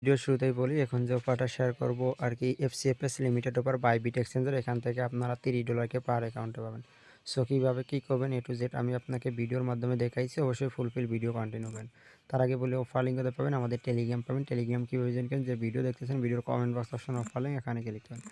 ভিডিওর শুরুতেই বলি এখন যে অফারটা শেয়ার করব আর কি এফসিএফএস লিমিটেড অফার বাইবিট এক্সচেঞ্জের এখান থেকে আপনারা $30 পার অ্যাকাউন্টে পাবেন। সো কীভাবে কী করবেন এ টু জেড আমি আপনাকে ভিডিওর মাধ্যমে দেখাইছি, অবশ্যই ফুলফিল ভিডিও কন্টিনিউ করেন। তার আগে বলি অফার লিঙ্ক কোথায় পাবেন, আমাদের টেলিগ্রাম পাবেন। টেলিগ্রাম কীভাবে জয়েন করেন, যে ভিডিও দেখতেছেন ভিডিওর comment box option offer link এখানে ক্লিক করেন।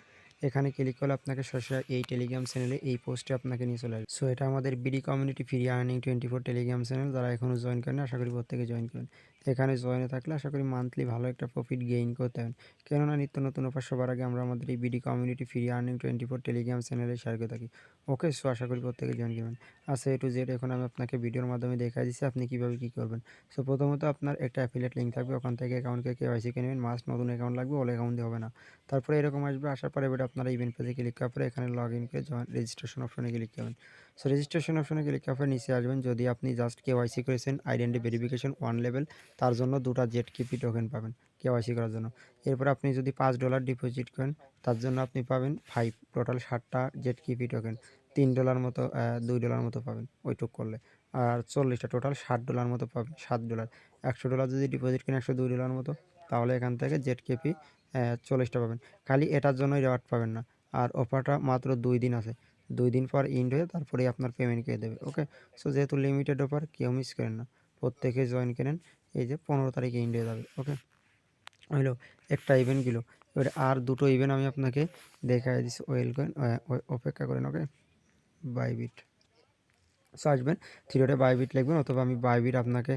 এখানে ক্লিক করলে আপনাকে সরাসরি এই টেলিগ্রাম চ্যানেলে এই পোস্টে আপনাকে নিয়ে চলে আসবে। সো এটা আমাদের BD community free earning 24 Telegram channel. যারা এখনও জয়েন করেন আশা করি প্রত্যেকে জয়েন করেন। এখানে জয়েনে থাকলে আশা করি মান্থলি ভালো একটা প্রফিট গেইন করতে পারেন। কেননা নিত্য নতুন অফার সবার আগে আমরা আমাদের এই BD community free earning 24 Telegram চ্যানেলে শেয়ার করে থাকি। ওকে, সো আশা করি প্রত্যেকে জয়েন করবেন। আচ্ছা, এ টু জেড এখন আমি আপনাকে ভিডিওর মাধ্যমে দেখাই দিচ্ছি আপনি কীভাবে কী করবেন। সো প্রথমত আপনার একটা অ্যাফিলিয়েট লিঙ্ক থাকবে, ওখান থেকে অ্যাকাউন্টকে কেওয়াইসি করে নেবেন। মাস্ট নতুন অ্যাকাউন্ট লাগবে, ওল অ্যাকাউন্ট দিয়ে হবে না। তারপরে এরকম আসবে, আসার পরে এবার আপনারা ইভেন্ট পেজে ক্লিক করার পরে এখানে লগ ইন করে রেজিস্ট্রেশন অপশনে ক্লিক করবেন। সো রেজিস্ট্রেশন অপশনে ক্লিক করার পরে নিচে আসবেন। যদি আপনি জাস্ট কেওয়াইসি করেছেন আইডেন্টি ভেরিফিকেশন 1 লেভেল, তার জন্য 2টা জেটকিপি টোকেন পাবেন কেওয়াইসি করার জন্য। এরপর আপনি যদি $5 ডিপোজিট করেন তার জন্য আপনি পাবেন 5, টোটাল 60টা জেটকিপি টোকেন। $3 মতো $2 মতো পাবেন ওইটুক করলে। আর 40টা, টোটাল $60 মতো পাবেন। $7, $100 যদি ডিপোজিট করেন $102 মতো, তাহলে এখান থেকে জেটকিপি 40টা পাবেন। খালি এটার জন্যই রেওয়ার্ড পাবেন না। আর অফারটা মাত্র 2 দিন আছে। 2 দিন পর এন্ড হয়ে তারপরেই আপনার পেমেন্ট করে দেবে। ওকে, সো যেহেতু লিমিটেড অফার কেউ মিস করেন না, প্রত্যেকে জয়েন করেন। এই যে 15 তারিখে এন্ড হয়ে যাবে। ওকে, হইলো একটা ইভেন্ট গেল। এবারে আর 2টো ইভেন্ট আমি আপনাকে দেখাই দিচ্ছি। ওয়েল করেন, অপেক্ষা করেন। ওকে, বাইবিট সো আসবেন, থ্রিডটে বাইবিট লিখবেন, অথবা আমি বাইবিট আপনাকে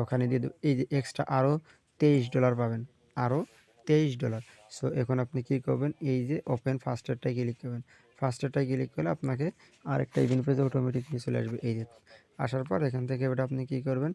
ওখানে দিয়ে দেবো। এই যে এক্সট্রা আরও $23 পাবেন, আরও $23। সো এখন আপনি কী করবেন, এই যে ওপেন ফার্স্টেরটায় ক্লিক করবেন। ফার্স্টেরটায় ক্লিক করলে আপনাকে আরেকটা ইভেন্ট পেজে অটোমেটিকলি চলে আসবে। এই যে আসার পর এখান থেকে এবার আপনি কী করবেন,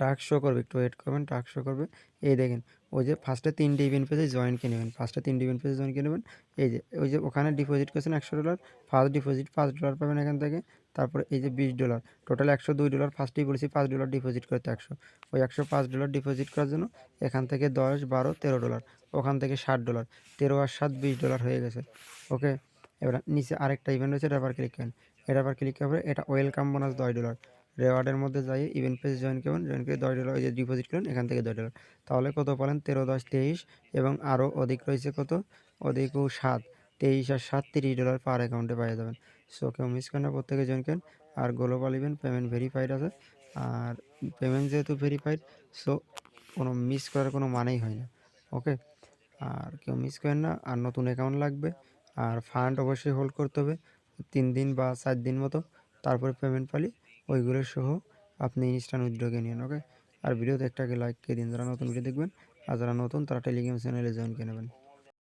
টাস্ক শো করবে, একটু ওয়েট করবেন, টাস্ক শো করবে। এই দেখেন, ওই যে ফার্স্টে 3টে ইভেন্ট পেজে জয়েন করে নেবেন। ফার্স্টে 3টে ইভেন্ট পেজে জয়েন করে নেবেন। এই যে ওই যে ওখানে ডিপোজিট করেছেন $100, ফার্স্ট ডিপোজিট $5 পাবেন এখান থেকে। তারপরে এই যে $20, টোটাল $102। ফার্স্টেই বলেছি $5 ডিপোজিট করতে 100। ওই $105 ডিপোজিট করার জন্য এখান থেকে 10, 12, $13, ওখান থেকে $60, 13 আর 7 $20 হয়ে গেছে। ওকে, এবার নিচে আরেকটা ইভেন্ট রয়েছে, এটা আবার ক্লিক করেন। এটা আবার ক্লিক করবে, এটা ওয়েলকাম বোনাস $10। রেওয়ার্ডের মধ্যে যাই ইভেন্ট পেজ জয়েন করবেন, জয়েন করে $10 ওই যে ডিপোজিট করেন এখান থেকে $10। তাহলে কত পেলেন, 13, 10, 23, এবং আরও অধিক রয়েছে কত, অধিকও 7, 23 আর 7 $30 পার অ্যাকাউন্টে পেয়ে যাবেন। সো কেউ মিস করেন না, প্রত্যেকে জয়েন করেন। আর গ্লোবাল ইভেন্ট পেমেন্ট ভেরিফাইড আছে। আর পেমেন্ট যেহেতু ভেরিফাইড, সো কোনো মিস করার কোনো মানেই হয় না। ওকে, আর কেউ মিস করেন না। আর নতুন অ্যাকাউন্ট লাগবে, আর ফান্ড অবশ্যই হোল্ড করতে হবে 3 দিন বা 4 দিন মতো। তারপরে পেমেন্ট পালি ওইগুলো সহ আপনি ইনস্ট্যান্ট উইথড্র নিয়ে নেন। ওকে, আর ভিডিওতে একটাকে লাইক করে দিন যারা নতুন ভিডিও দেখবেন, আর যারা নতুন তারা টেলিগ্রাম চ্যানেলে জয়েন করে নেবেন।